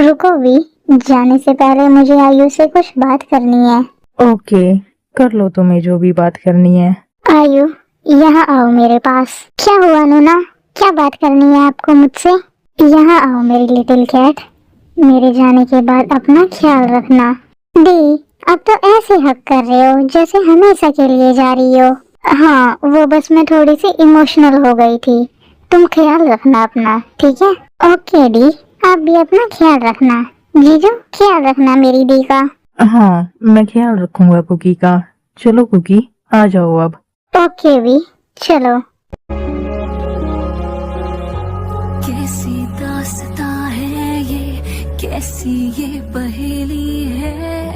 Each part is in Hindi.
रुको भी, जाने से पहले मुझे आयु से कुछ बात करनी है। ओके, कर लो तुम्हें जो भी बात करनी है। आयु, यहाँ आओ मेरे पास। क्या हुआ नूना, क्या बात करनी है आपको मुझसे? यहाँ आओ मेरी लिटिल कैट। मेरे जाने के बाद अपना ख्याल रखना। दी, अब तो ऐसे हक कर रहे हो जैसे हमेशा के लिए जा रही हो। हाँ, वो बस मैं थोड़ी सी इमोशनल हो गई थी। तुम ख्याल रखना अपना, ठीक है? ओके डी, आप भी अपना ख्याल रखना। जीजू, ख्याल रखना मेरी दी का। हाँ, मैं ख्याल रखूंगा कुकी का। चलो कुकी, आ जाओ अब। ओके भी, चलो। कैसी दास्तां है ये, कैसी ये पहेली है,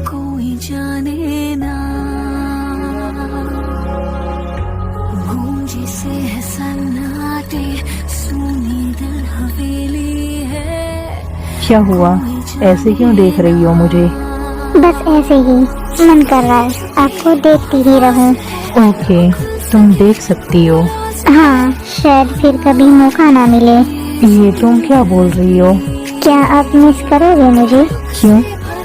कोई जाने ना। गूंजी से है सन्नाटे, सुनी दिल हवेली है। क्या हुआ, ऐसे क्यों देख रही हो मुझे? बस ऐसे ही मन कर रहा है आपको देखती ही रहूं। ओके, तुम देख सकती हो। हाँ, शायद फिर कभी मौका ना मिले। ये तुम क्या बोल रही हो? क्या आप मिस करोगे मुझे? क्यों,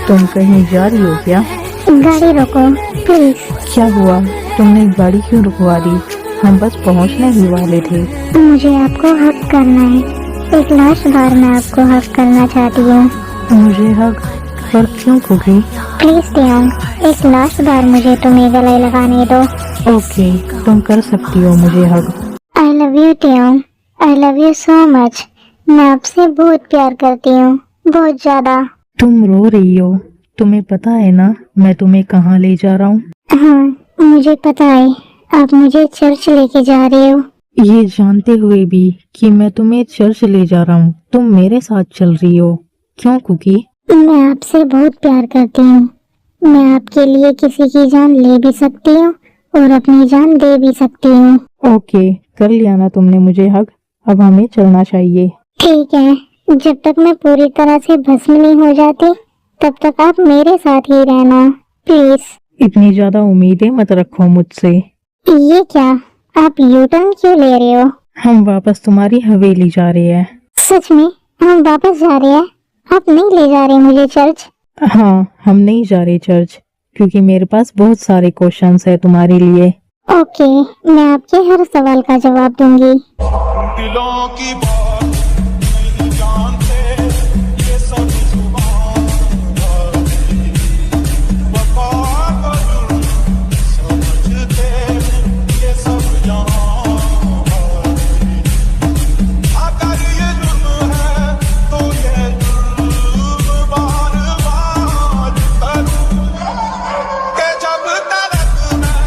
तुम कहीं जा रही हो क्या? गाड़ी रोको प्लीज। क्या हुआ, तुमने गाड़ी क्यों रुकवा दी? हम बस पहुंचने ही वाले थे। मुझे आपको हक करना है। एक लास्ट बार मैं आपको हक करना चाहती हूँ। मुझे हक? पर क्यों कुकी? प्लीज टियांग, एक लास्ट बार मुझे तुम्हें गले लगाने दो। ओके, तुम कर सकती हो मुझे हक। आई लव यू टियांग, I love you so much. मैं आपसे बहुत प्यार करती हूँ, बहुत ज्यादा। तुम रो रही हो? तुम्हें पता है ना मैं तुम्हें कहाँ ले जा रहा हूँ? हाँ, मुझे पता है। आप मुझे चर्च लेके जा रहे हो। ये जानते हुए भी कि मैं तुम्हें चर्च ले जा रहा हूँ, तुम मेरे साथ चल रही हो। क्यों कुकी? मैं आपसे बहुत प्यार करती हूँ। मैं आपके लिए किसी की जान ले भी सकती हूँ और अपनी जान दे भी सकती हूँ। ओके, कर लिया ना तुमने मुझे हक, अब हमें चलना चाहिए। ठीक है, जब तक मैं पूरी तरह से भस्म नहीं हो जाती तब तक आप मेरे साथ ही रहना, प्लीज। इतनी ज्यादा उम्मीदें मत रखो मुझसे। ये क्या, आप यू टर्न क्यों ले रहे हो? हम वापस तुम्हारी हवेली जा रहे हैं। सच में हम वापस जा रहे हैं? आप नहीं ले जा रहे मुझे चर्च? हाँ, हम नहीं जा रहे चर्च, क्योंकि मेरे पास बहुत सारे क्वेश्चंस है तुम्हारे लिए। ओके, मैं आपके हर सवाल का जवाब दूंगी। दिलों की बात नहीं जानते, ये सब जुबान है। वफा का जुर्म समझते, ये सब यहाँ है। अगर ये जुर्म है तो ये जुर्म बार बार करूं, कि जब तक मैं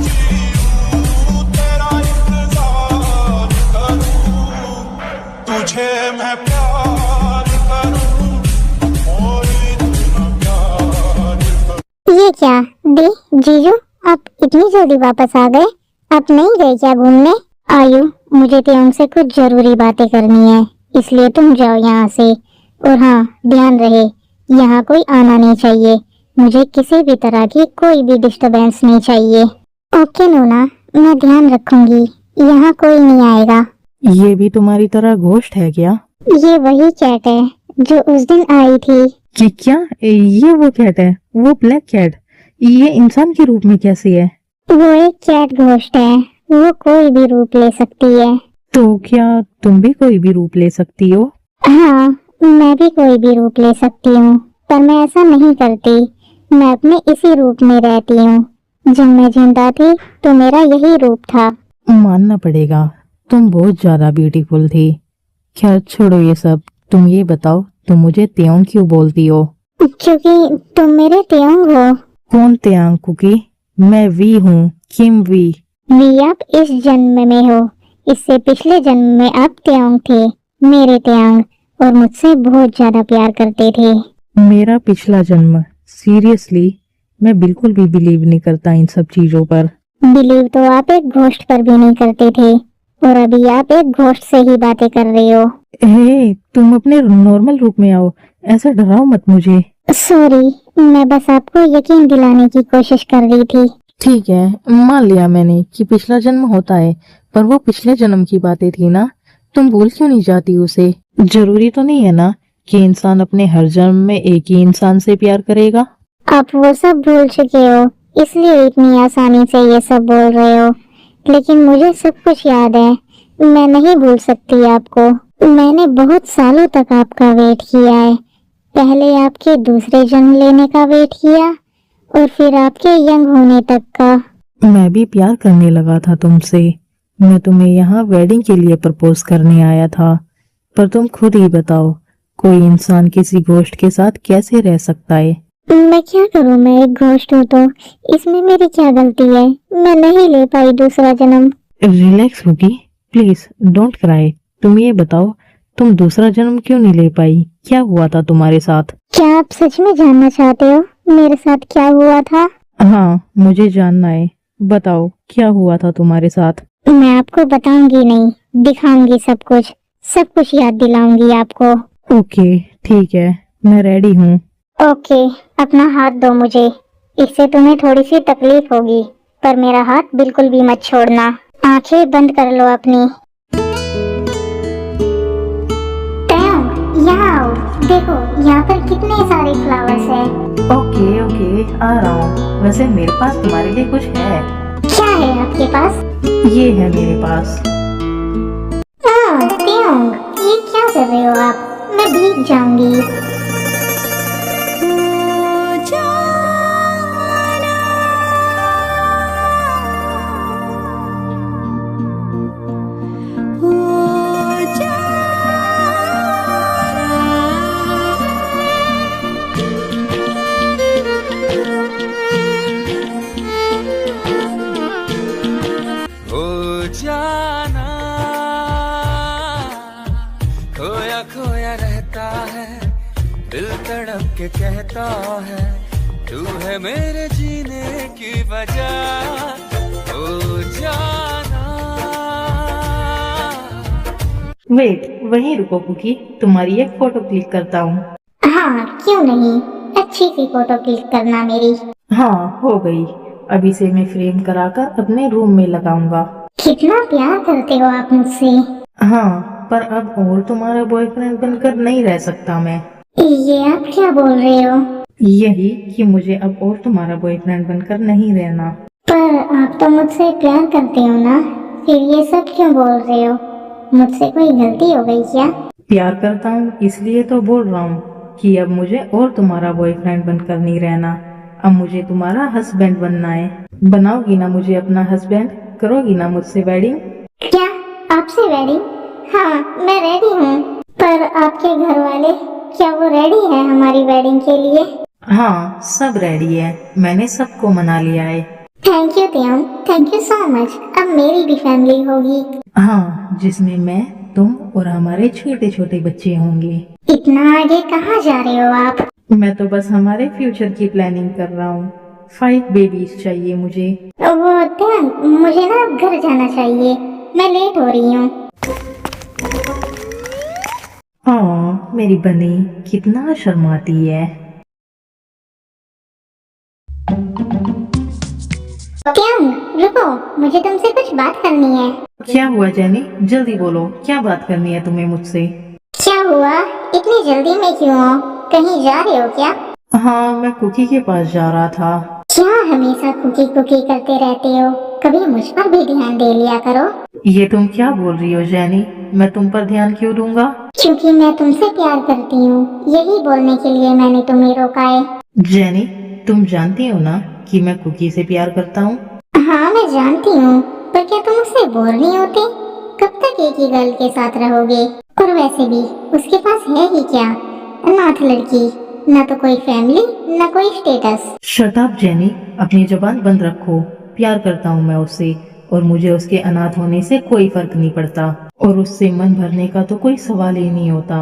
जीऊं तेरा इंतजार करूं, तुझे मैं प्यार करूं और इतना प्यार करूं। ये क्या दी, जीजू, आप इतनी जल्दी वापस आ गए? आप नहीं गए क्या घूमने? आयु, मुझे तियोंग से कुछ जरूरी बातें करनी है, इसलिए तुम जाओ यहाँ से। और हाँ, ध्यान रहे, यहाँ कोई आना नहीं चाहिए। मुझे किसी भी तरह की कोई भी डिस्टरबेंस नहीं चाहिए। ओके नूना, मैं ध्यान रखूंगी। यहाँ कोई नहीं आएगा। ये भी तुम्हारी तरह घोस्ट है क्या? ये वही कैट है जो उस दिन आई थी। कि क्या ये वो कैट है? वो ब्लैक कैट? ये इंसान के रूप में कैसी है? वो एक कैट घोस्ट है, वो कोई भी रूप ले सकती है। तो क्या तुम भी कोई भी रूप ले सकती हो? हाँ, मैं भी कोई भी रूप ले सकती हूँ, पर मैं ऐसा नहीं करती। मैं अपने इसी रूप में रहती हूँ। जब मैं जिंदा थी तो मेरा यही रूप था। मानना पड़ेगा, तुम बहुत ज्यादा ब्यूटीफुल थी। खैर छोड़ो ये सब, तुम ये बताओ, तुम मुझे त्योंग क्यों बोलती हो? क्योंकि तुम मेरे त्योंग हो। कौन त्यांग कुकी? मैं वी हूँ, किम वी। वी आप इस जन्म में हो, इससे पिछले जन्म में आप त्योंग थे, मेरे त्योंग, और मुझसे बहुत ज्यादा प्यार करते थे। मेरा पिछला जन्म? सीरियसली, मैं बिल्कुल भी बिलीव नहीं करता इन सब चीजों पर। बिलीव तो आप एक घोस्ट पर भी नहीं करते थे, और अभी आप एक घोस्ट से ही बातें कर रहे हो। हे, तुम अपने नॉर्मल रूप में आओ, ऐसा डराओ मत मुझे। सॉरी, मैं बस आपको यकीन दिलाने की कोशिश कर रही थी। ठीक है, मान लिया मैंने कि पिछला जन्म होता है, पर वो पिछले जन्म की बातें थी ना, तुम भूल क्यों नहीं जाती उसे? जरूरी तो नहीं है ना कि इंसान अपने हर जन्म में एक ही इंसान से प्यार करेगा? आप वो सब भूल चुके हो, इसलिए इतनी आसानी से ये सब बोल रहे हो। लेकिन मुझे सब कुछ याद है, मैं नहीं भूल सकती आपको। मैंने बहुत सालों तक आपका वेट किया है। पहले आपके दूसरे जन्म लेने का वेट किया और फिर आपके यंग होने तक का। मैं भी प्यार करने लगा था तुमसे। मैं तुम्हें यहाँ वेडिंग के लिए प्रपोज करने आया था, पर तुम खुद ही बताओ, कोई इंसान किसी घोस्ट के साथ कैसे रह सकता है? मैं क्या करूं, मैं एक घोस्ट हूं तो इसमें मेरी क्या गलती है? मैं नहीं ले पाई दूसरा जन्म। रिलैक्स होगी, प्लीज डोंट क्राई। तुम ये बताओ, तुम दूसरा जन्म क्यों नहीं ले पाई? क्या हुआ था तुम्हारे साथ? क्या आप सच में जानना चाहते हो मेरे साथ क्या हुआ था? हाँ, मुझे जानना है। बताओ क्या हुआ था तुम्हारे साथ? मैं आपको बताऊंगी नहीं, दिखाऊंगी सब कुछ याद दिलाऊंगी आपको। ओके ठीक है, मैं रेडी हूँ। ओके, अपना हाथ दो मुझे। इससे तुम्हें थोड़ी सी तकलीफ होगी, पर मेरा हाथ बिल्कुल भी मत छोड़ना। आंखें बंद कर लो अपनी। यहाँ आओ, देखो यहाँ पर कितने सारे फ्लावर्स हैं। ओके ओके, आ रहा हूँ। वैसे मेरे पास तुम्हारे लिए कुछ है। क्या है आपके पास? ये है मेरे पास। त्योंग, ये क्या कर रहे हो आप? मैं भीग जाऊंगी। हो जाना खोया खोया रहता है, दिल तड़प के कहता है, तू है मेरे जीने की वजह। हो जाना। वेट, वहीं रुको कुकी, तुम्हारी एक फोटो क्लिक करता हूँ। हाँ, क्यों नहीं, अच्छी सी फोटो क्लिक करना मेरी। हाँ, हो गई। अभी से मैं फ्रेम कराकर अपने रूम में लगाऊंगा। कितना प्यार करते हो आप मुझसे। हाँ, पर अब और तुम्हारा बॉयफ्रेंड बनकर नहीं रह सकता मैं। ये आप क्या बोल रहे हो? यही कि मुझे अब और तुम्हारा बॉयफ्रेंड बनकर नहीं रहना। पर आप तो मुझसे प्यार करते हो ना, फिर ये सब क्यों बोल रहे हो? मुझसे कोई गलती हो गई क्या? प्यार करता हूँ इसलिए तो बोल रहा हूँ कि अब मुझे और तुम्हारा बॉयफ्रेंड बनकर नहीं रहना। अब मुझे तुम्हारा हस्बैंड बनना है। बनाओगी ना मुझे अपना हस्बैंड? करोगी ना मुझसे वेडिंग? क्या आपसे वेडिंग? हाँ, मैं रेडी हूँ। पर आपके घर वाले, क्या वो रेडी है हमारी वेडिंग के लिए? हाँ, सब रेडी है। मैंने सबको मना लिया है। थैंक यू त्योंग, थैंक यू सो मच। अब मेरी भी फैमिली होगी। हाँ, जिसमें मैं, तुम और हमारे छोटे छोटे बच्चे होंगे। इतना आगे कहाँ जा रहे हो आप? मैं तो बस हमारे फ्यूचर की प्लानिंग कर रहा हूँ। 5 बेबीज चाहिए मुझे। वो त्योंग, मुझे ना अब घर जाना चाहिए, मैं लेट हो रही हूँ। हाँ, मेरी बनी कितना शर्माती है। त्योंग, रुको, मुझे तुमसे कुछ बात करनी है। क्या हुआ जेनी? जल्दी बोलो, क्या बात करनी है तुम्हें मुझसे? क्या हुआ? इतनी जल्दी में क्यों हो? कहीं जा रहे हो क्या? हाँ, मैं कुकी के पास जा रहा था। क्या हमेशा कुकी कुकी करते रहते हो? कभी मुझ पर भी ध्यान दे लिया करो। ये तुम क्या बोल रही हो जेनी? मैं तुम पर ध्यान क्यों दूंगा? क्योंकि मैं तुमसे प्यार करती हूँ, यही बोलने के लिए मैंने तुम्हें रोका है। जेनी, तुम जानती हो ना कि मैं कुकी से प्यार करता हूँ। हाँ, मैं जानती हूँ, पर क्या तुम उससे बोर नहीं होते? कब तक एक ही गर्ल के साथ रहोगे? और वैसे भी उसके पास है ही क्या? अनाथ लड़की, ना तो कोई फैमिली, ना कोई स्टेटस। शट अप जेनी, अपनी जुबान बंद रखो। प्यार करता हूँ मैं उससे, और मुझे उसके अनाथ होने से कोई फर्क नहीं पड़ता, और उससे मन भरने का तो कोई सवाल ही नहीं होता।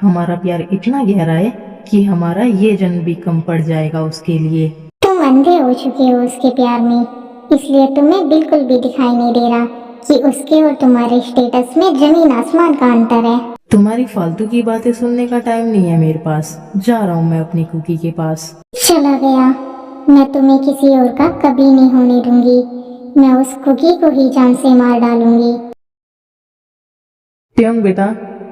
हमारा प्यार इतना गहरा है कि हमारा ये जन्म भी कम पड़ जाएगा उसके लिए। तुम अंधे हो चुके हो उसके प्यार में, इसलिए तुम्हें बिल्कुल भी दिखाई नहीं दे रहा कि उसके और तुम्हारे स्टेटस में जमीन आसमान का अंतर है। तुम्हारी फालतू की बातें सुनने का टाइम नहीं है मेरे पास। जा रहा हूँ मैं अपनी कुकी के पास। चला गया। मैं तुम्हें किसी और का कभी नहीं होने दूंगी। मैं उस कुकी को ही जान से मार डालूंगी। त्योंग बेटा,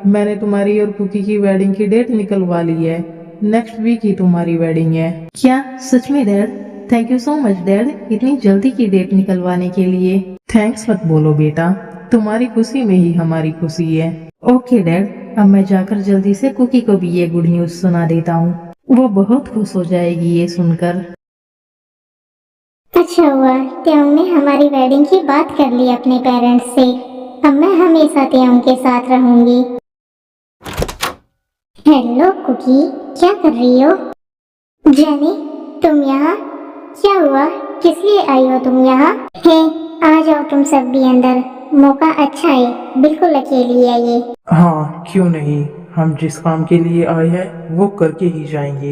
मैंने तुम्हारी और कुकी की वेडिंग की डेट निकलवा ली है। नेक्स्ट वीक ही तुम्हारी वेडिंग है। क्या सच में dad? Thank you so much dad, इतनी जल्दी की डेट निकलवाने के लिए। थैंक्स मत बोलो बेटा, तुम्हारी खुशी में ही हमारी खुशी है। ओके डैड, अब मैं जाकर जल्दी से कुकी को भी ये गुड न्यूज सुना देता हूँ, वो बहुत खुश हो जाएगी ये सुनकर। अच्छा हुआ त्योंग ने हमारी वेडिंग की बात कर ली अपने पेरेंट्स से। अब मैं हमेशा त्योंग के साथ रहूंगी। हेलो कुकी, क्या कर रही हो? जेनी, तुम यहाँ? क्या हुआ, किस लिए आई हो तुम यहाँ? हे, आ जाओ तुम सब भी अंदर, मौका अच्छा है, बिल्कुल अकेली है ये। हाँ क्यों नहीं, हम जिस काम के लिए आए हैं वो करके ही जाएंगे।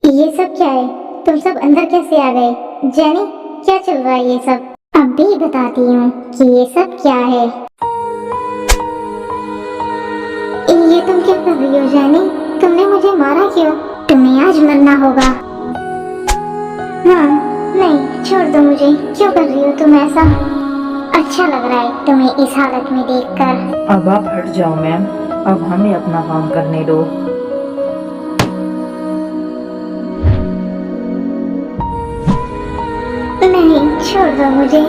ये सब क्या है? तुम सब अंदर कैसे आ गए? जेनी, क्या चल रहा है ये सब? अब भी बताती हूँ कि ये सब क्या है। ये तुम क्या कर रही हो जेनी? तुमने मुझे मारा क्यों? तुम्हें आज मरना होगा। हाँ, नहीं, छोड़ दो मुझे, क्यों कर रही हो तुम ऐसा? अच्छा लग रहा है तुम्हें इस हालत में देखकर। अब आप हट जाओ मैम, अब हमें अपना काम करने दो। नहीं, छोड़ दो मुझे,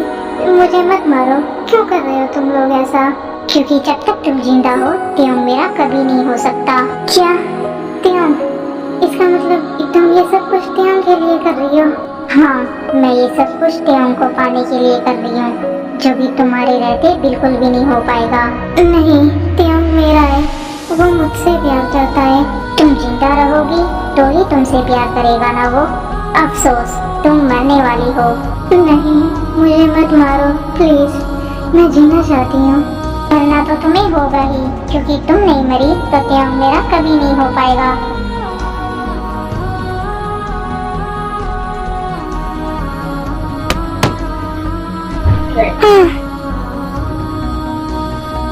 मुझे मत मारो। क्यों कर रहे हो तुम लोग ऐसा? क्योंकि जब तक तुम जिंदा हो त्यों मेरा कभी नहीं हो सकता। क्या त्यों? इसका मतलब तुम ये सब कुछ त्यों के लिए कर रही हो? हाँ, मैं ये सब कुछ त्यों को पाने के लिए कर रही हूँ, जो भी तुम्हारे रहते बिल्कुल भी नहीं हो पाएगा। नहीं, त्यों मेरा है, वो मुझसे प्यार करता है। तुम जिंदा रहोगी तो ही तुमसे प्यार करेगा ना वो। अफसोस, तुम मरने वाली हो। नहीं, मुझे मत मारो प्लीज, मैं जीना चाहती हूँ। मरना तो तुम्हें होगा ही, क्योंकि तुम नहीं मरी तो त्यों मेरा कभी नहीं हो पाएगा।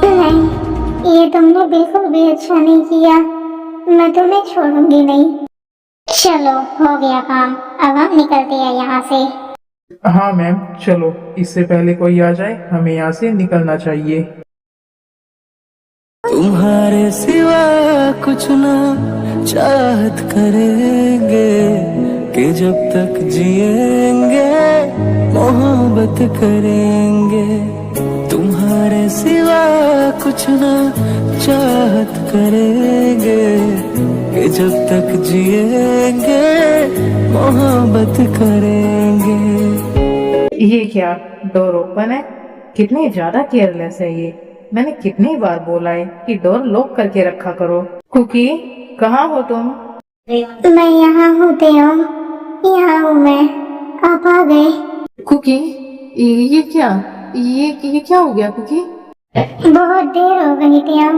नहीं, ये तुमने बिल्कुल भी अच्छा नहीं किया। मैं तुम्हें छोड़ूंगी नहीं। चलो, हो गया काम, अब हम निकलते हैं यहाँ से। हाँ मैम चलो, इससे पहले कोई आ जाए हमें यहाँ से निकलना चाहिए। तुम्हारे सिवा कुछ ना चाहत करेंगे कि जब तक जिएंगे मोहब्बत करेंगे। तुम्हारे सिवा कुछ ना चाहत करेंगे कि जब तक जिएंगे मोहब्बत करेंगे। ये क्या डोर ओपन है? कितनी ज्यादा केयरलेस है ये। मैंने कितनी बार बोला है कि डोर लॉक करके रखा करो। कुकी, कहाँ हो तुम? मैं यहाँ हूँ त्यों, यहाँ हूँ मैं। आप आ गए। कुकी, ये क्या, ये क्या हो गया कुकी? बहुत देर हो गई त्यों,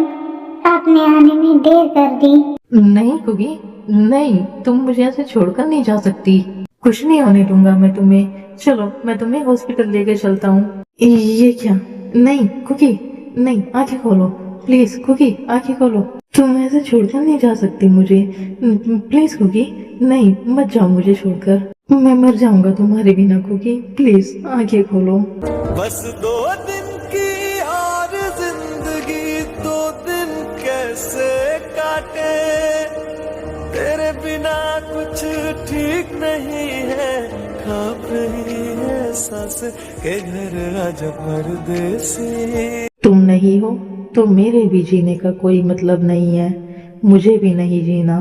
आपने आने में देर कर दी। नहीं कुकी, नहीं, तुम मुझे ऐसे छोड़कर नहीं जा सकती। कुछ नहीं होने दूंगा मैं तुम्हें। चलो, मैं तुम्हें हॉस्पिटल लेके चलता हूँ। ये क्या? नहीं कुकी, नहीं, आंखें खोलो प्लीज। कुकी, आंखें खोलो। तुम ऐसे छोड़कर नहीं जा सकती मुझे, प्लीज कुकी। नहीं, मत जाओ मुझे छोड़कर, मैं मर जाऊंगा तुम्हारे बिना। कुकी प्लीज, आंखें खोलो। बस 2 दिन की और जिंदगी, 2 दिन कैसे काटे, तेरे बिना कुछ ठीक नहीं है। कांप रही है सांस के घर आजा परदेसी। तुम नहीं हो तो मेरे भी जीने का कोई मतलब नहीं है, मुझे भी नहीं जीना।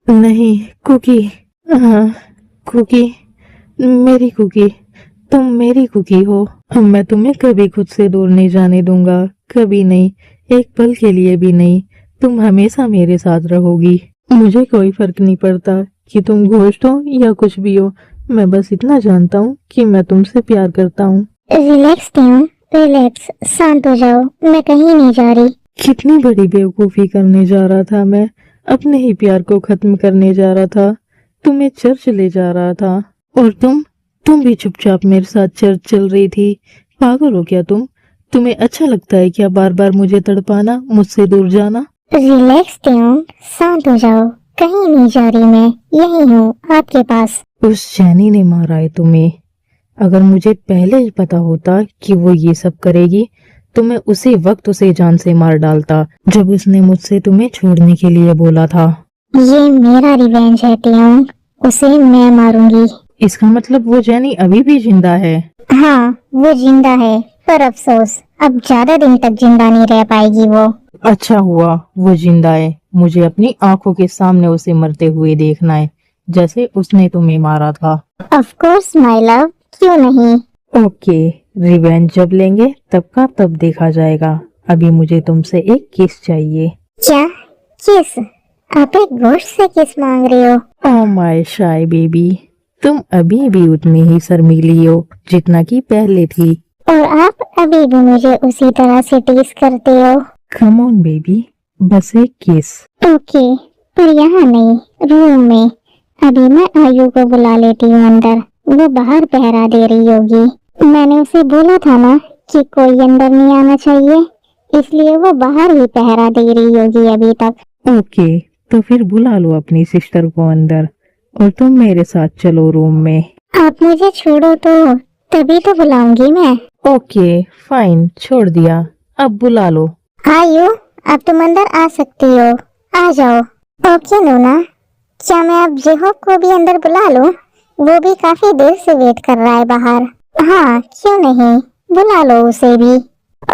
नहीं कुकी, हाँ कुकी, मेरी कुकी, तुम मेरी कुकी हो। मैं तुम्हें कभी खुद से दूर नहीं जाने दूंगा, कभी नहीं, एक पल के लिए भी नहीं। तुम हमेशा मेरे साथ रहोगी। मुझे कोई फर्क नहीं पड़ता कि तुम घोस्ट हो या कुछ भी हो। मैं बस इतना जानता हूँ कि मैं तुमसे प्यार करता हूँ। रिलैक्स त्यों, रिलैक्स, शांत हो जाओ, मैं कहीं नहीं जा रही। कितनी बड़ी बेवकूफी करने जा रहा था मैं, अपने ही प्यार को खत्म करने जा रहा था, तुम्हें चर्च ले जा रहा था, और तुम भी चुपचाप मेरे साथ चर्च चल रही थी। पागल हो क्या तुम? तुम्हें अच्छा लगता है क्या बार बार मुझे तड़पाना, मुझसे दूर जाना? रिलैक्स त्यों, शांत हो जाओ, कहीं नहीं जा रही मैं, यही हूँ आपके पास। उस जैनी ने मारा है तुम्हें। अगर मुझे पहले ही पता होता कि वो ये सब करेगी तो मैं उसी वक्त उसे जान से मार डालता जब उसने मुझसे तुम्हें छोड़ने के लिए बोला था। ये मेरा रिवेंज है टियोंग, उसे मैं मारूंगी। इसका मतलब वो जैनी अभी भी जिंदा है? हाँ, वो जिंदा है, पर अफसोस अब ज्यादा दिन तक जिंदा नहीं रह पाएगी वो। अच्छा हुआ वो जिंदा है, मुझे अपनी आंखों के सामने उसे मरते हुए देखना है जैसे उसने तुम्हें मारा था। ऑफ कोर्स माय लव, क्यों नहीं। ओके, रिवेंज जब लेंगे तब का तब देखा जाएगा। अभी मुझे तुमसे एक किस चाहिए। क्या किस? आप एक गोश्त से किस मांग रहे हो? ओह माय शाय बेबी, तुम अभी भी उतनी ही शर्मीली हो जितना कि पहले थी। और आप अभी भी मुझे उसी तरह से टीज करते हो। कम ऑन बेबी, बस एक किस। ओके, पर यहाँ नहीं, रूम में। अभी मैं आयु को बुला लेती हूँ अंदर, वो बाहर पहरा दे रही होगी। मैंने उसे बोला था ना कि कोई अंदर नहीं आना चाहिए, इसलिए वो बाहर ही पहरा दे रही होगी अभी तक। ओके, तो फिर बुला लो अपनी सिस्टर को अंदर और तुम मेरे साथ चलो रूम में। आप मुझे छोड़ो तो तभी तो बुलाऊंगी मैं। ओके फाइन, छोड़ दिया, अब बुला लो। आयु, अब तुम अंदर आ सकती हो, आ जाओ। ओके नोना, क्या मैं अब जेहोक को भी अंदर बुला लूं? वो भी काफी देर से वेट कर रहा है बाहर। हाँ, क्यों नहीं, बुला लो उसे भी।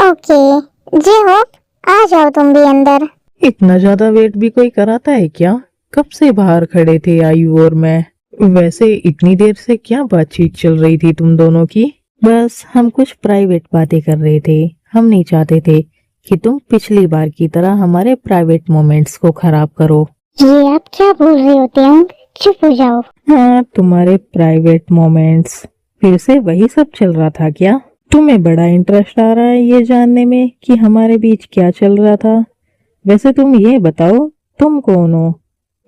ओके जेहोक, आ जाओ तुम भी अंदर। इतना ज्यादा वेट भी कोई कराता है क्या? कब से बाहर खड़े थे आयु और मैं। वैसे इतनी देर से क्या बातचीत चल रही थी तुम दोनों की? बस हम कुछ प्राइवेट बातें कर रहे थे। हम नहीं चाहते थे कि तुम पिछली बार की तरह हमारे प्राइवेट मोमेंट्स को खराब करो। ये आप क्या बोल रहे होते हैं? चुप हो जाओ। हाँ, तुम्हारे प्राइवेट मोमेंट्स। फिर से वही सब चल रहा था क्या? तुम्हें बड़ा इंटरेस्ट आ रहा है ये जानने में कि हमारे बीच क्या चल रहा था। वैसे तुम ये बताओ, तुम कौन हो,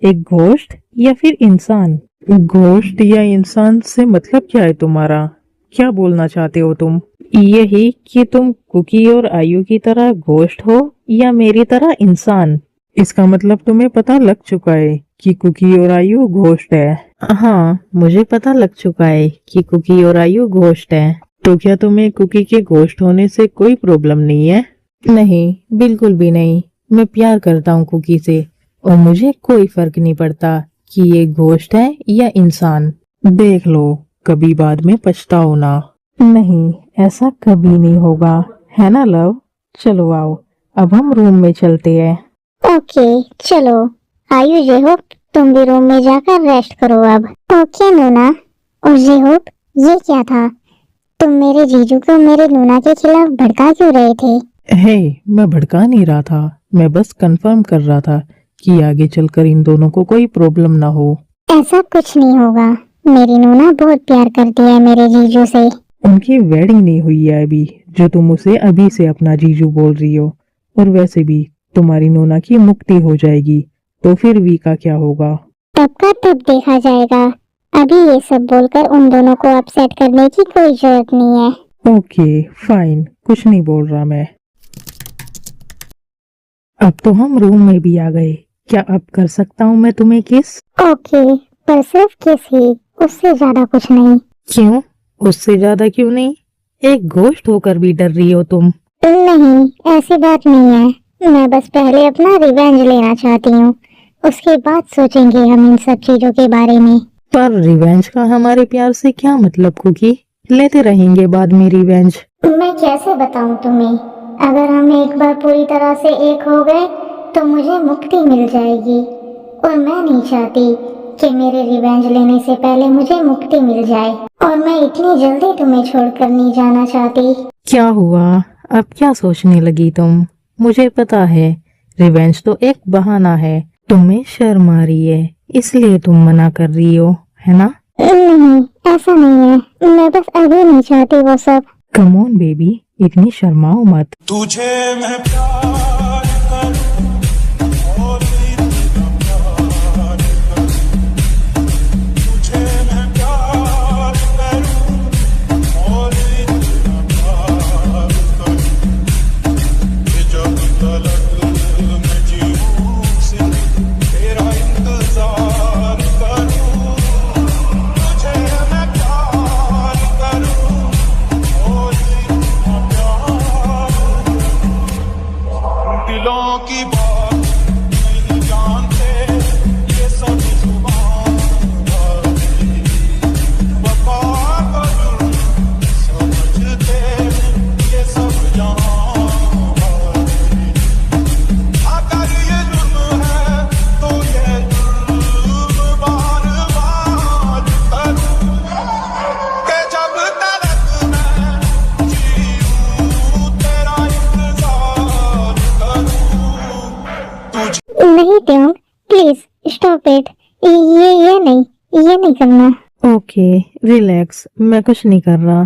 एक घोस्ट या फिर इंसान? घोस्ट या इंसान से मतलब क्या है तुम्हारा? क्या बोलना चाहते हो तुम? यही कि तुम कुकी और आयु की तरह घोस्ट हो या मेरी तरह इंसान। इसका मतलब तुम्हें पता लग चुका है कि कुकी और आयु घोस्ट है। हाँ, मुझे पता लग चुका है कि कुकी और आयु घोस्ट है। तो क्या तुम्हें कुकी के घोस्ट होने से कोई प्रॉब्लम नहीं है? नहीं, बिल्कुल भी नहीं। मैं प्यार करता हूँ कुकी से और मुझे कोई फर्क नहीं पड़ता कि ये घोस्ट है या इंसान। देख लो, कभी बाद में पछताओ ना। नहीं, ऐसा कभी नहीं होगा, है ना लव? चलो आओ, अब हम रूम में चलते हैं। ओके चलो। आयु जेहोक, तुम भी रूम में जाकर रेस्ट करो अब। ओके नोना। और जेहोक, ये क्या था? तुम मेरे जीजू को मेरे नोना के खिलाफ भड़का क्यों रहे थे? हे, मैं भड़का नहीं रहा था, मैं बस कंफर्म कर रहा था कि आगे चलकर इन दोनों को कोई प्रॉब्लम ना हो। ऐसा कुछ नहीं होगा, मेरी नोना बहुत प्यार करती है मेरे जीजू से। उनकी वेडिंग नहीं हुई है अभी, जो तुम उसे अभी से अपना जीजू बोल रही हो। और वैसे भी तुम्हारी नोना की मुक्ति हो जाएगी, तो फिर वी का क्या होगा? तब का तब देखा जाएगा। अभी ये सब बोलकर उन दोनों को अपसेट करने की कोई जरूरत नहीं है। ओके फाइन, कुछ नहीं बोल रहा मैं। अब तो हम रूम में भी आ गए, क्या अब कर सकता हूँ मैं तुम्हें किस? ओके, पर सिर्फ किस ही, उससे ज्यादा कुछ नहीं। क्यों? उससे ज्यादा क्यों नहीं? एक घोस्ट होकर भी डर रही हो तुम। नहीं, ऐसी बात नहीं है। मैं बस पहले अपना रिवेंज लेना चाहती हूँ, उसके बाद सोचेंगे हम इन सब चीजों के बारे में। पर रिवेंज का हमारे प्यार से क्या मतलब कुकी? लेते रहेंगे बाद में रिवेंज। मैं कैसे बताऊँ तुम्हें? अगर हम एक बार पूरी तरह से एक हो गए तो मुझे मुक्ति मिल जाएगी, और मैं नहीं चाहती कि मेरे रिवेंज लेने से पहले मुझे मुक्ति मिल जाए। और मैं इतनी जल्दी तुम्हें छोड़कर नहीं जाना चाहती। क्या हुआ? अब क्या सोचने लगी तुम? मुझे पता है, रिवेंज तो एक बहाना है। तुम्हें शर्म आ रही है, इसलिए तुम मना कर रही हो, है ना? नहीं, ऐसा नहीं है। मैं बस अभी नहीं चाहती वो सब। कम ऑन बेबी, इतनी शर्माओ मत। तुझे मैं प्यार करूं और भी तेरा प्यार करूं। तुझे मैं प्यार करूं और भी तेरा प्यार करूं। ये जब तलक मैं जीऊं सिर्फ तेरा इंतजार करूं। तुझे मैं प्यार करूं और भी तेरा प्यार स्टॉप इट। ये नहीं करना। ओके रिलैक्स, मैं कुछ नहीं कर रहा।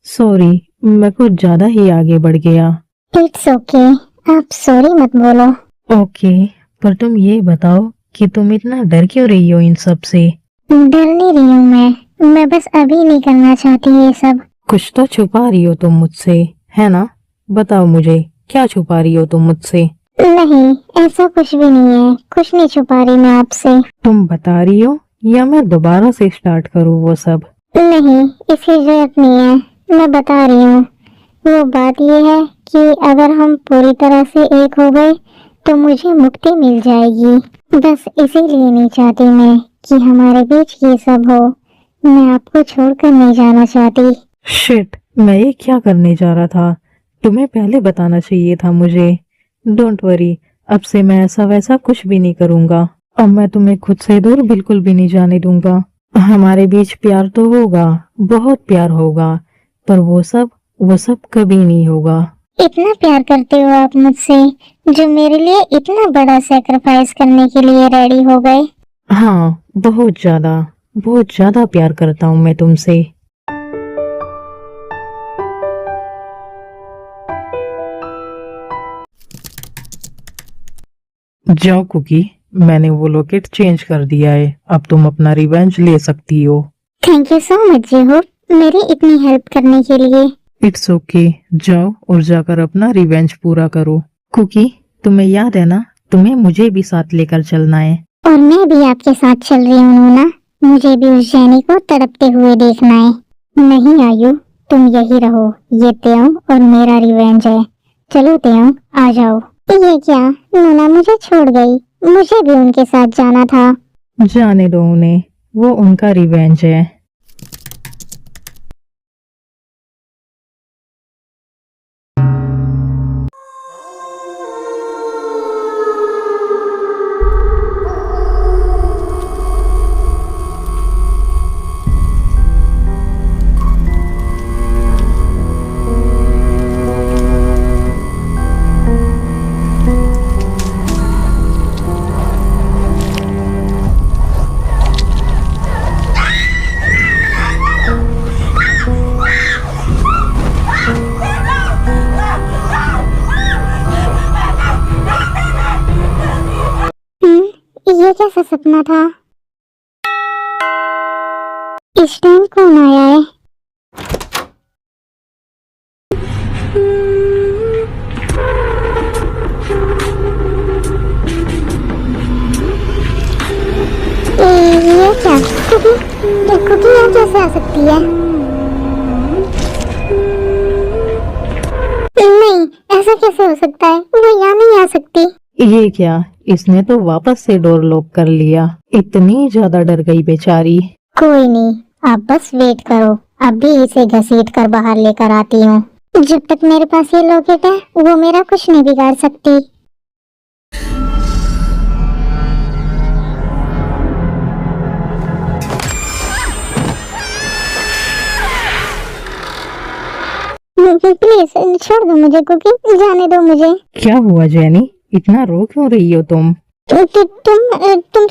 सॉरी, मैं कुछ ज्यादा ही आगे बढ़ गया। इट्स ओके, आप सॉरी मत बोलो। ओके, पर तुम ये बताओ कि तुम इतना डर क्यों रही हो इन सब से? डर नहीं रही हूँ मैं बस अभी नहीं करना चाहती ये सब। कुछ तो छुपा रही हो तुम मुझसे, है ना? बताओ मुझे, क्या छुपा रही हो तुम मुझसे? नहीं, ऐसा कुछ भी नहीं है, कुछ नहीं छुपा रही मैं आपसे। तुम बता रही हो या मैं दोबारा से स्टार्ट करूँ वो सब? नहीं, इसकी जरूरत नहीं है, मैं बता रही हूँ। वो बात ये है कि अगर हम पूरी तरह से एक हो गए तो मुझे मुक्ति मिल जाएगी। बस इसीलिए नहीं चाहती मैं कि हमारे बीच ये सब हो। मैं आपको छोड़कर नहीं जाना चाहती। शिट, मैं ये क्या करने जा रहा था? तुम्हें पहले बताना चाहिए था मुझे। डोंट वरी, अब से मैं ऐसा वैसा कुछ भी नहीं करूँगा। अब मैं तुम्हें खुद से दूर बिल्कुल भी नहीं जाने दूंगा। हमारे बीच प्यार तो होगा, बहुत प्यार होगा, पर वो सब कभी नहीं होगा। इतना प्यार करते हो आप मुझसे, जो मेरे लिए इतना बड़ा सेक्रीफाइस करने के लिए रेडी हो गए? हाँ, बहुत ज्यादा प्यार करता हूँ मैं तुमसे। जाओ कुकी, मैंने वो लॉकेट चेंज कर दिया है। अब तुम अपना रिवेंज ले सकती हो। थैंक यू सो मच जेहो, मेरी इतनी हेल्प करने के लिए। इट्स ओके, जाओ और जाकर अपना रिवेंज पूरा करो। कुकी, तुम्हें याद है ना, तुम्हें मुझे भी साथ लेकर चलना है। और मैं भी आपके साथ चल रही हूँ ना, मुझे भी उस जैनी को तड़पते हुए देखना है। नहीं आयु, तुम यही रहो, ये त्यों और मेरा रिवेंज है। चलो त्यों, आ जाओ। ये क्या, नूना मुझे छोड़ गई, मुझे भी उनके साथ जाना था। जाने दो उन्हें, वो उनका रिवेंज है। ये कैसा सपना था? इस टाइम कौन आया है? ये क्या, कुकी यहाँ कैसे आ सकती है? नहीं, ऐसा कैसे हो सकता है, वो यहाँ नहीं आ सकती। ये क्या, इसने तो वापस से डोर लॉक कर लिया। इतनी ज्यादा डर गई बेचारी। कोई नहीं, आप बस वेट करो, अभी इसे घसीट कर बाहर लेकर आती हूँ। जब तक मेरे पास ये लॉकेट है, वो मेरा कुछ नहीं बिगाड़ सकती। प्लीज छोड़ दो मुझे कुकी, जाने दो मुझे। क्या हुआ जेनी, इतना रो क्यों रही हो तुम? तुम तो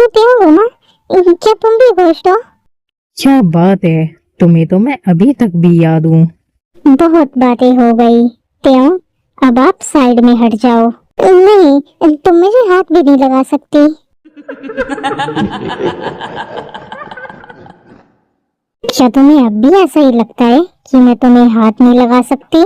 त्यों हो ना, क्या तुम भी घोस्ट हो? क्या बात है, तुम्हें तो मैं अभी तक भी याद हूँ। बहुत बातें हो गई त्यों, अब आप साइड में हट जाओ। नहीं, तुम मुझे हाथ भी नहीं लगा सकती। क्या तुम्हें अब भी ऐसा ही लगता है कि मैं तुम्हें हाथ नहीं लगा सकती?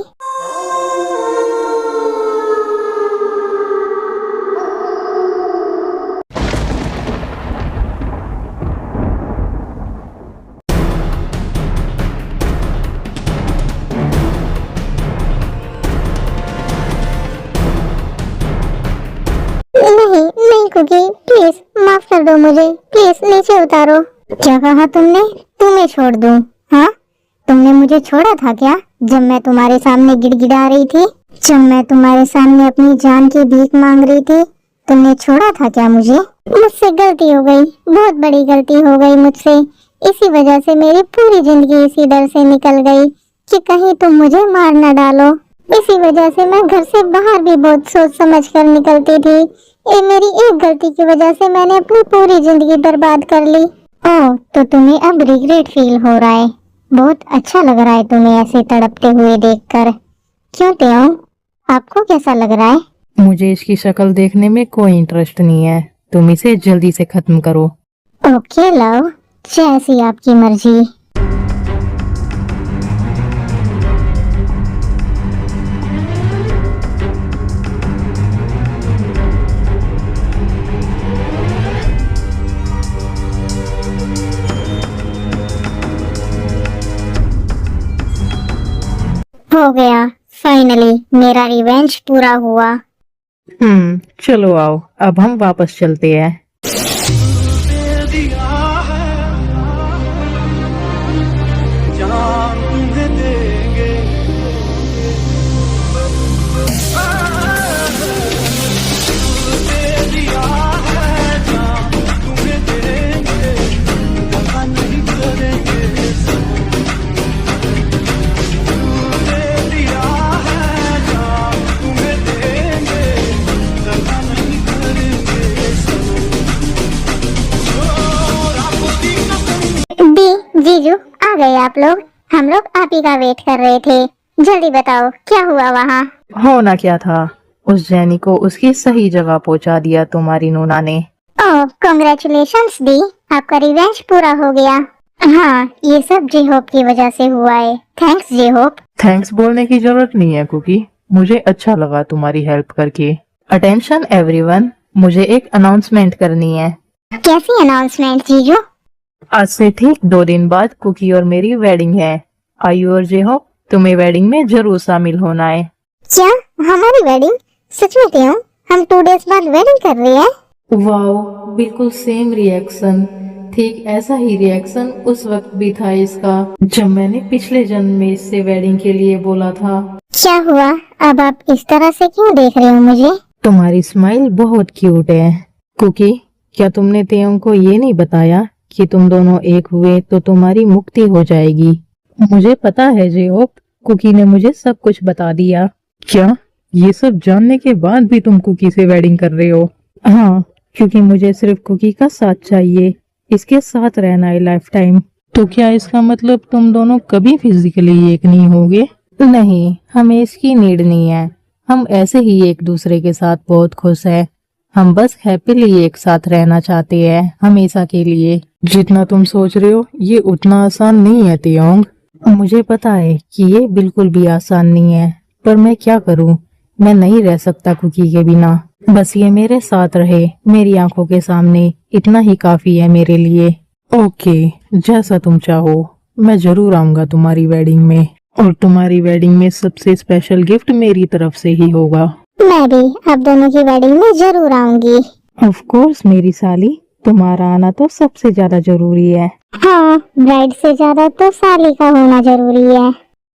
नहीं कुकी, प्लीज माफ कर दो मुझे, प्लीज नीचे उतारो। क्या कहा तुमने? तुम्हें छोड़ दूं? हाँ, तुमने मुझे छोड़ा था क्या जब मैं तुम्हारे सामने गिड़गिड़ा रही थी? जब मैं तुम्हारे सामने अपनी जान की भीख मांग रही थी, तुमने छोड़ा था क्या मुझे? मुझसे गलती हो गई, बहुत बड़ी गलती हो गई मुझसे। इसी वजह से मेरी पूरी जिंदगी इसी डर से निकल गई कि कहीं तुम मुझे मार न डालो। इसी वजह से मैं घर से बाहर भी बहुत सोच समझ कर निकलती थी। ये मेरी एक गलती की वजह से मैंने अपनी पूरी जिंदगी बर्बाद कर ली। ओह, तो तुम्हें अब रिग्रेट फील हो रहा है। बहुत अच्छा लग रहा है तुम्हें ऐसे तड़पते हुए देखकर। क्यों तेओ, आपको कैसा लग रहा है? मुझे इसकी शक्ल देखने में कोई इंटरेस्ट नहीं है। तुम इसे जल्दी से खत्म करो। ओके लव, जैसी आपकी मर्जी। हो गया, फाइनली मेरा रिवेंज पूरा हुआ। चलो आओ, अब हम वापस चलते हैं। दिया है जान तुम्हें देंगे, दे दिया है जान तुम्हें देंगे, दगा नहीं करेंगे। दे दिया है जान तुम्हें देंगे, दगा नहीं करेंगे। दी, जीजू, आ गए आप लोग। हम लोग आप ही का वेट कर रहे थे। जल्दी बताओ क्या हुआ वहाँ? होना क्या था, उस जैनी को उसकी सही जगह पहुंचा दिया तुम्हारी नूना ने। ओह, कॉन्ग्रेचुलेशंस दी, आपका रिवेंज पूरा हो गया। हाँ, ये सब जे होप की वजह से हुआ है। Thanks J Hope. थैंक्स बोलने की जरूरत नहीं है कुकी, मुझे अच्छा लगा तुम्हारी हेल्प करके। अटेंशन एवरीवन, मुझे एक अनाउंसमेंट करनी है। कैसी अनाउंसमेंट जीजू? आज से ठीक 2 दिन बाद कुकी और मेरी वेडिंग है। आयु और जे होप, तुम्हें वेडिंग में जरूर शामिल होना है। क्या हमारी वेडिंग? सच में क्यों? हम 2 डेज बाद वेडिंग कर रहे हैं। वाओ, बिल्कुल सेम रिएक्शन। ठीक ऐसा ही रिएक्शन उस वक्त भी था इसका, जब मैंने पिछले जन्म में इससे वेडिंग के लिए बोला था। क्या हुआ? अब आप इस तरह से क्यों देख रहे हो मुझे? तुम्हारी स्माइल बहुत क्यूट है। कुकी, क्या तुमने तेयों को ये नहीं बताया कि तुम दोनों एक हुए तो तुम्हारी मुक्ति हो जाएगी? मुझे पता है जे होप, कुकी ने मुझे सब कुछ बता दिया। क्या ये सब जानने के बाद भी तुम कुकी से वेडिंग कर रहे हो? हाँ, क्योंकि मुझे सिर्फ कुकी का साथ चाहिए, इसके साथ रहना है लाइफ टाइम। तो क्या इसका मतलब तुम दोनों कभी फिजिकली एक नहीं होगे? नहीं, हमें इसकी नीड नहीं है। हम ऐसे ही एक दूसरे के साथ बहुत खुश है। हम बस हैप्पीली एक साथ रहना चाहते हैं, हमेशा के लिए। जितना तुम सोच रहे हो ये उतना आसान नहीं है तेयोंग। मुझे पता है कि ये बिल्कुल भी आसान नहीं है, पर मैं क्या करूं? मैं नहीं रह सकता कुकी के बिना। बस ये मेरे साथ रहे, मेरी आंखों के सामने, इतना ही काफी है मेरे लिए। ओके, जैसा तुम चाहो, मैं जरूर आऊंगा तुम्हारी वेडिंग में, और तुम्हारी वेडिंग में सबसे स्पेशल गिफ्ट मेरी तरफ से ही होगा। मैं भी आप दोनों की वेडिंग में जरूर आऊंगी। ऑफ कोर्स मेरी साली, तुम्हारा आना तो सबसे ज्यादा जरूरी है। हाँ, ब्राइड से ज्यादा तो साली का होना जरूरी है।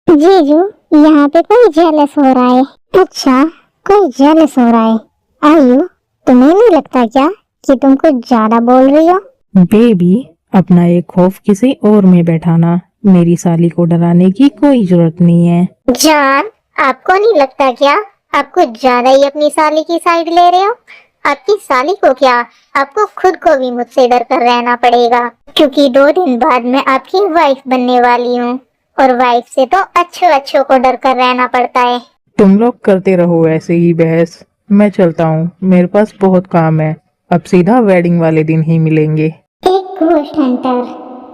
जीजू, यहाँ पे कोई जेलस हो रहा है। अच्छा, कोई जेलस हो रहा है। आयु, तुम्हें नहीं लगता क्या कि तुम कुछ ज्यादा बोल रही हो? बेबी, अपना एक खौफ किसी और में बैठाना। मेरी साली को डराने की कोई जरूरत नहीं है। जान, आपको नहीं लगता क्या आप कुछ ज्यादा ही अपनी साली की साइड ले रहे हो? आपकी साली को क्या, आपको खुद को भी मुझसे डर कर रहना पड़ेगा, क्योंकि 2 दिन बाद मैं आपकी वाइफ बनने वाली हूँ, और वाइफ से तो अच्छों को डर कर रहना पड़ता है। तुम लोग करते रहो ऐसे ही बहस, मैं चलता हूँ, मेरे पास बहुत काम है। अब सीधा वेडिंग वाले दिन ही मिलेंगे। एक घोस्ट हंटर,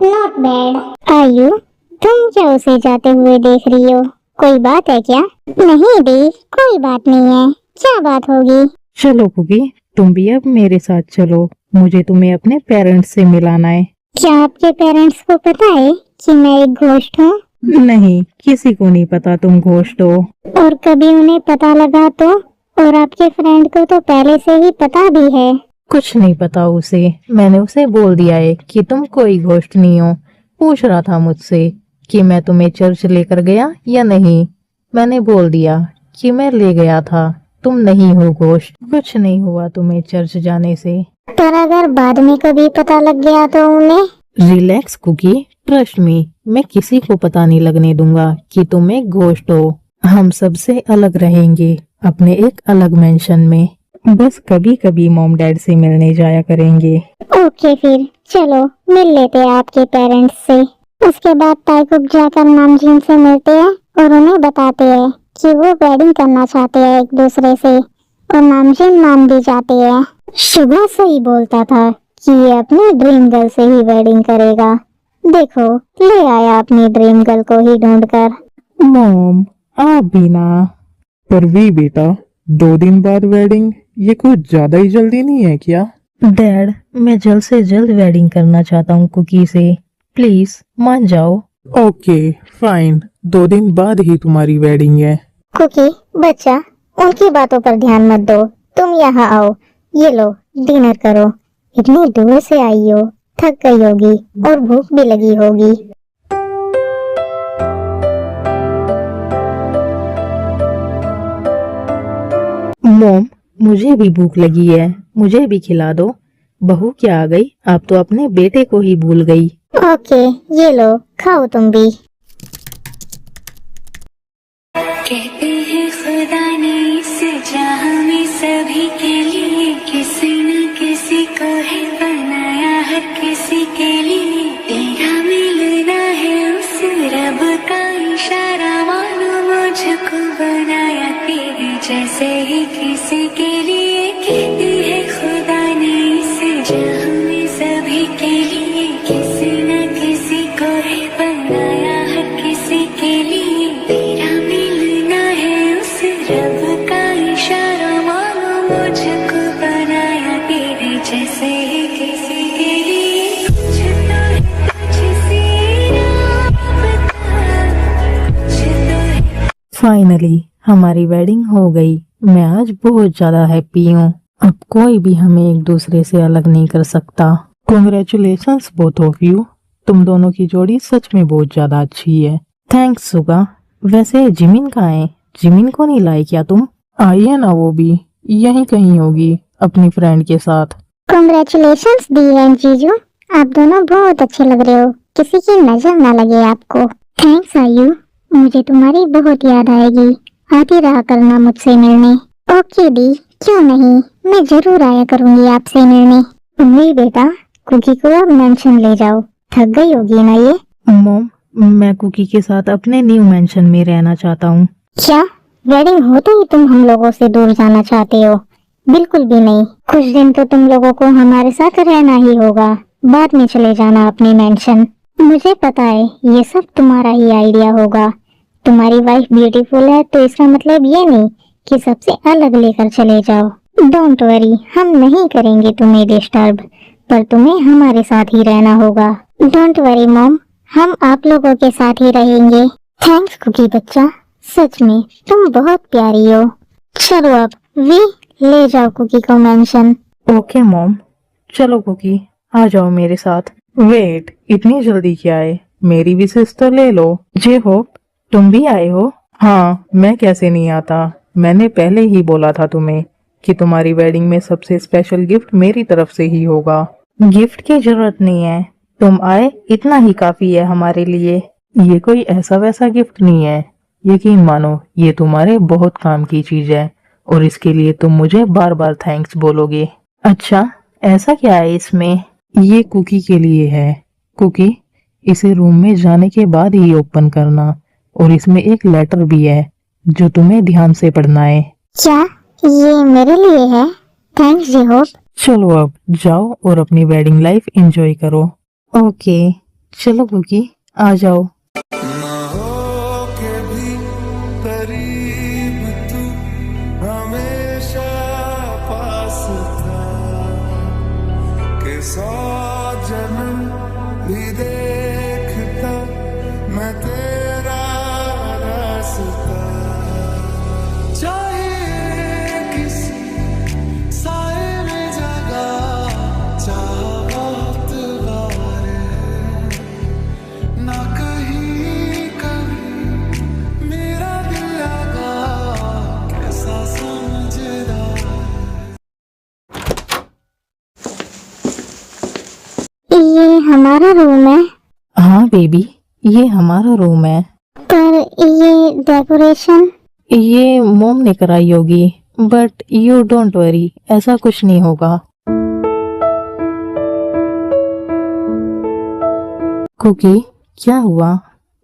नॉट बैड। आयु, तुम क्या उसे जाते हुए देख रही हो? कोई बात है क्या? नहीं दी, कोई बात नहीं है। क्या बात होगी? चलो कुकी, तुम भी अब मेरे साथ चलो, मुझे तुम्हें अपने पेरेंट्स से मिलाना है। क्या आपके पेरेंट्स को पता है कि मैं एक घोस्ट हूँ? नहीं, किसी को नहीं पता तुम घोस्ट हो। और कभी उन्हें पता लगा तो? और आपके फ्रेंड को तो पहले से ही पता भी है। कुछ नहीं पता उसे, मैंने उसे बोल दिया है कि तुम कोई घोस्ट नहीं हो। पूछ रहा था मुझसे कि मैं तुम्हें चर्च लेकर गया या नहीं। मैंने बोल दिया कि मैं ले गया था, तुम नहीं हो घोस्ट। कुछ नहीं हुआ तुम्हें चर्च जाने से। पर अगर बाद में कभी पता लग गया तो उन्हें? रिलैक्स कुकी, ट्रस्ट मी, मैं किसी को पता नहीं लगने दूंगा कि तुम एक घोस्ट हो। हम सबसे अलग रहेंगे अपने एक अलग मेंशन में। बस कभी कभी मॉम डैड से मिलने जाया करेंगे। ओके फिर चलो मिल लेते हैं आपके पेरेंट्स से। उसके बाद ताइकुब जाकर नामजीन से मिलते हैं और उन्हें बताते हैं कि वो वेडिंग करना चाहते हैं एक दूसरे से, और नामजीन मान भी जाते हैं। शुभा सही बोलता था कि ये अपनी ड्रीम गर्ल से ही वेडिंग करेगा। देखो ले आया अपनी ड्रीम गर्ल को ही ढूंढकर। मॉम आप भी ना। पर वी बेटा 2 दिन बाद वेडिंग, ये कुछ ज्यादा ही जल्दी नहीं है क्या? डैड मैं जल्द से जल्द वेडिंग करना चाहता हूँ कुकी से, प्लीज मान जाओ। ओके फाइन, 2 दिन बाद ही तुम्हारी वेडिंग है। कुकी बच्चा उनकी बातों पर ध्यान मत दो, तुम यहाँ आओ, ये लो डिनर करो। इतनी दूर से आई हो, थक गई होगी और भूख भी लगी होगी। मॉम मुझे भी भूख लगी है, मुझे भी खिला दो। बहू क्या आ गई, आप तो अपने बेटे को ही भूल गई। ओके ये लो खाओ तुम भी। कहते हैं खुदा ने इस जहां में सभी के लिए किसी न किसी को है बनाया, हर किसी के लिए तेरा मिलना है उस रब का इशारा, मानो मुझको बनाया तेरे जैसे ही किसी के लिए। कहते हैं खुदा ने इस जहां में सभी के लिए किसी न किसी को है बनाया, हर किसी के लिए तेरा मिलना है उस रब का इशारा, मानो मुझको बनाया तेरे जैसे ही किसी के लिए। कुछ तो है तुझसे राबता, कुछ तो है। फाइनली हमारी वेडिंग हो गई। मैं आज बहुत ज्यादा हैप्पी हूँ। अब कोई भी हमें एक दूसरे से अलग नहीं कर सकता। कॉन्ग्रेचुलेशंस बोथ ऑफ यू, तुम दोनों की जोड़ी सच में बहुत ज्यादा अच्छी है। थैंक्स सुगा। वैसे जिमिन कहाँ है, जिमिन को नहीं लाई क्या तुम? आई है ना, वो भी यहीं कहीं होगी अपनी फ्रेंड के साथ। कॉन्ग्रेचुलेशंस दी एंड जीजू, आप दोनों बहुत अच्छे लग रहे हो, किसी की नजर ना लगे आपको। थैंक्स आयु, मुझे तुम्हारी बहुत याद आएगी, आती रहा करना मुझसे मिलने। ओके दी, क्यों नहीं, मैं जरूर आया करूंगी आपसे मिलने। वही बेटा कुकी को अब मेंशन ले जाओ, थक गई होगी ना ये। मॉम मैं कुकी के साथ अपने न्यू मेंशन में रहना चाहता हूँ। क्या वेडिंग होते ही तुम हम लोगों से दूर जाना चाहते हो? बिल्कुल भी नहीं, कुछ दिन तो तुम लोगों को हमारे साथ रहना ही होगा, बाद में चले जाना अपने मेंशन। मुझे पता है ये सब तुम्हारा ही आइडिया होगा। तुम्हारी वाइफ ब्यूटीफुल है तो इसका मतलब ये नहीं कि सबसे अलग लेकर चले जाओ। डोंट वरी, हम नहीं करेंगे तुम्हें डिस्टर्ब, पर तुम्हें हमारे साथ ही रहना होगा। डोंट वरी मॉम, हम आप लोगों के साथ ही रहेंगे। थैंक्स कुकी बच्चा, सच में तुम बहुत प्यारी हो। चलो अब वी ले जाओ कुकी को मेंशन। ओके मॉम, चलो कुकी आ जाओ मेरे साथ। वेट, इतनी जल्दी क्या है, मेरी विशेष तो ले लो। जे होप तुम भी आए हो? हाँ, मैं कैसे नहीं आता, मैंने पहले ही बोला था तुम्हें कि तुम्हारी वेडिंग में सबसे स्पेशल गिफ्ट मेरी तरफ से ही होगा। गिफ्ट की जरूरत नहीं है, तुम आए इतना ही काफी है हमारे लिए। ये कोई ऐसा वैसा गिफ्ट नहीं है, यकीन मानो ये तुम्हारे बहुत काम की चीज है और इसके लिए तुम मुझे बार बार थैंक्स बोलोगे। अच्छा ऐसा क्या है इसमें? ये कुकी के लिए है। कुकी इसे रूम में जाने के बाद ही ओपन करना, और इसमें एक लेटर भी है जो तुम्हें ध्यान से पढ़ना है। क्या ये मेरे लिए है? थैंक्स जी होप। चलो अब जाओ और अपनी वेडिंग लाइफ एंजॉय करो। ओके चलो कुकी आ जाओ। ना हो के भी करीब तू हमेशा पास था, के 100 जन्म भी देखता मैं तेरा रास्ता। चाहिए किसी साए में जगह, चाह बहुत बारे ना कहीं कभी मेरा दिल लगा, कैसा समझदार। ये हमारा रूम है, हाँ बेबी, ये हमारा रूम है। पर ये डेकोरेशन? ये मोम ने कराई होगी, बट यू डोंट वरी, ऐसा कुछ नहीं होगा। कुकी, क्या हुआ?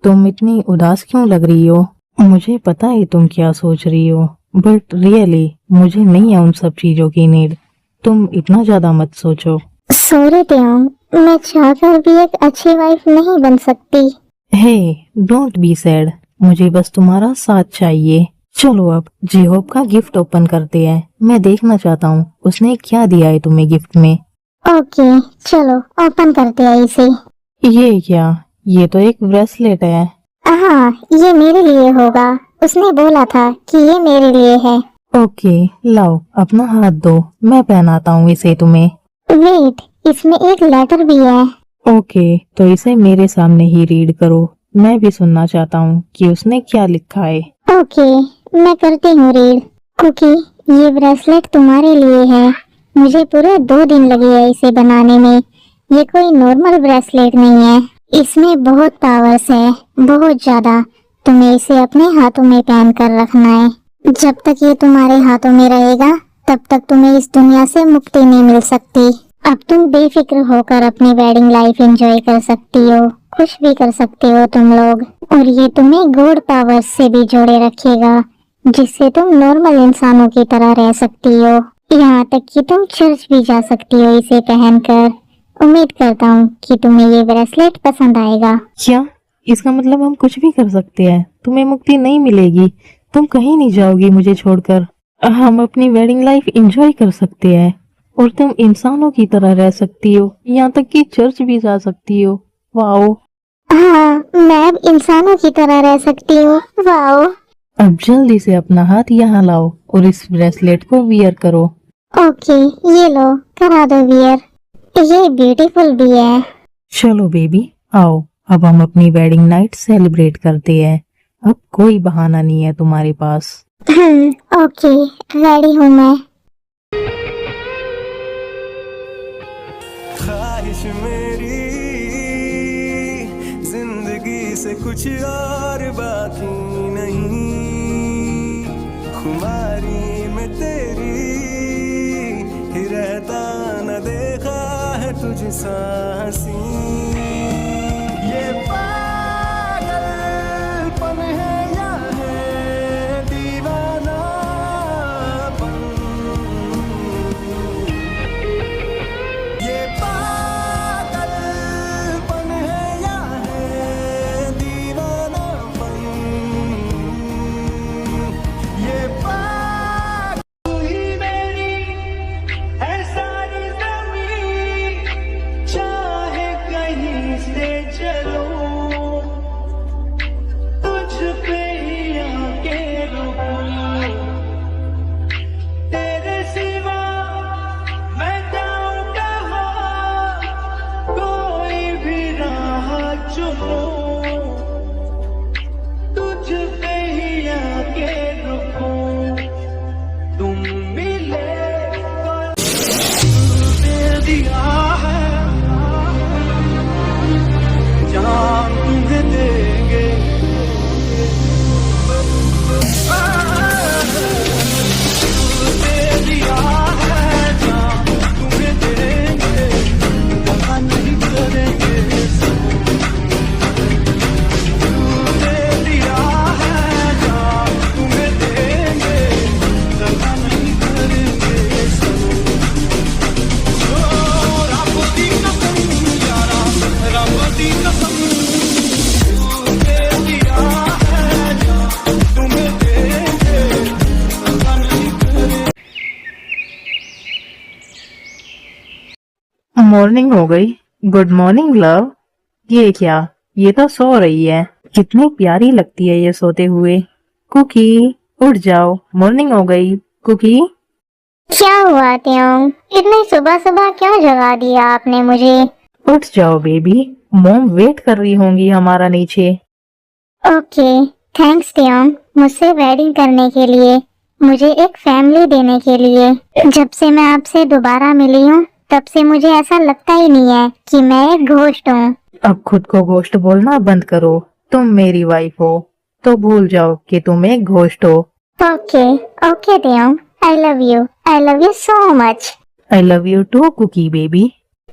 तुम इतनी उदास क्यों लग रही हो? मुझे पता है तुम क्या सोच रही हो, बट रियली मुझे नहीं है उन सब चीजों की नीड। तुम इतना ज्यादा मत सोचो। सॉरी टियोंग, मैं चाहकर भी एक अच्छी वाइफ नहीं बन सकती। हे, डोंट बी सैड, मुझे बस तुम्हारा साथ चाहिए। चलो अब जेहोब का गिफ्ट ओपन करते हैं। मैं देखना चाहता हूँ उसने क्या दिया है तुम्हें गिफ्ट में। ओके, चलो ओपन करते हैं इसे। ये क्या? ये तो एक ब्रेसलेट है। हाँ, ये मेरे लिए होगा। उसने बोला था कि ये मेरे लिए है। ओके, लाओ अपना हाथ दो, मैं पहनाता हूँ इसे तुम्हें। वेट, इसमें एक लेटर भी है। ओके, तो इसे मेरे सामने ही रीड करो, मैं भी सुनना चाहता हूँ कि उसने क्या लिखा है। ओके, मैं करती हूँ रीड। कुकी, ये ब्रेसलेट तुम्हारे लिए है। मुझे पूरे 2 दिन लगे हैं इसे बनाने में। ये कोई नॉर्मल ब्रेसलेट नहीं है, इसमें बहुत पावर्स है, बहुत ज्यादा। तुम्हें इसे अपने हाथों में पहन कर रखना है। जब तक ये तुम्हारे हाथों में रहेगा तब तक तुम्हें इस दुनिया से मुक्ति नहीं मिल सकती। अब तुम बेफिक्र होकर अपनी वेडिंग लाइफ एंजॉय कर सकती हो, कुछ भी कर सकते हो तुम लोग। और ये तुम्हें गॉड पावर्स से भी जोड़े रखेगा, जिससे तुम नॉर्मल इंसानों की तरह रह सकती हो। यहाँ तक कि तुम चर्च भी जा सकती हो इसे पहनकर। उम्मीद करता हूँ कि तुम्हें ये ब्रेसलेट पसंद आएगा। क्या? इसका मतलब हम कुछ भी कर सकते हैं, तुम्हें मुक्ति नहीं मिलेगी, तुम कहीं नहीं जाओगी मुझे छोड़कर। हम अपनी वेडिंग लाइफ एंजॉय कर सकते हैं और तुम इंसानों की तरह रह सकती हो, यहाँ तक कि चर्च भी जा सकती हो। वाओ! हाँ, मैं अब इंसानों की तरह रह सकती हूँ। वाओ! अब जल्दी से अपना हाथ यहाँ लाओ और इस ब्रेसलेट को वियर करो। ओके, ये लो, करा दो वियर। ये ब्यूटीफुल भी है। चलो बेबी, आओ अब हम अपनी वेडिंग नाइट सेलिब्रेट करते हैं। अब कोई बहाना नहीं है तुम्हारे पास। ओके, रेडी हूँ मैं। ख्वाहिश मेरी जिंदगी से कुछ और बाकी नहीं, खुमारी में तेरी ही रहता न देखा है तुझसा हंसी। ये पागलपन है या है दीवानापन, ये पागलपन है या है दीवानापन, ये पागल ही मेरी है सारी ज़मीं, चाहे कहीं से चलो तुझ पे ही आके रुकूं, तेरे सिवा मैं जाऊं कहाँ, कोई भी राह चुनूं, तुझ पे ही आके रुकूं, तुम मिले तो दे दिया है, जान तुम्हें देंगे, दे दिया है जान तुम्हें देंगे, वफा नहीं करेंगे, दे दिया है जान तुम्हें देंगे, वफा नहीं करेंगे। रब दी कसम यारा, रब दी कसम, दे दिया है जान तुम्हें देंगे, वफा नहीं करेंगे। मॉर्निंग हो गई। Good morning love. ये क्या? ये तो सो रही है। कितनी प्यारी लगती है ये सोते हुए। कुकी, उठ जाओ, मॉर्निंग हो गई। कुकी, क्या हुआ त्यों? इतनी सुबह सुबह क्यों जगा दिया आपने मुझे? उठ जाओ बेबी, मॉम वेट कर रही होंगी हमारा नीचे। ओके, थैंक्स त्यों, मुझसे वेडिंग करने के लिए, मुझे एक फैमिली देने के लिए। जब से मैं आपसे दोबारा मिली हूँ तब से मुझे ऐसा लगता ही नहीं है कि मैं एक घोस्ट हूँ। अब खुद को घोस्ट बोलना बंद करो। तुम मेरी वाइफ हो, तो भूल जाओ कि तुम एक घोस्ट हो। Okay okay Dev, I love you so much. I love you too cookie baby.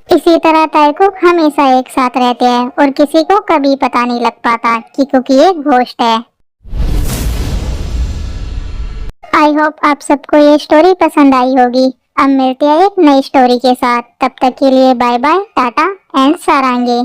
इसी तरह ताइकुक हमेशा एक साथ रहते हैं और किसी को कभी पता नहीं लग पाता कि कुकी एक घोस्ट है। आई होप आप सबको ये स्टोरी पसंद आई होगी। अब मिलते हैं एक नई स्टोरी के साथ, तब तक के लिए बाय बाय, टाटा एंड सारांगे।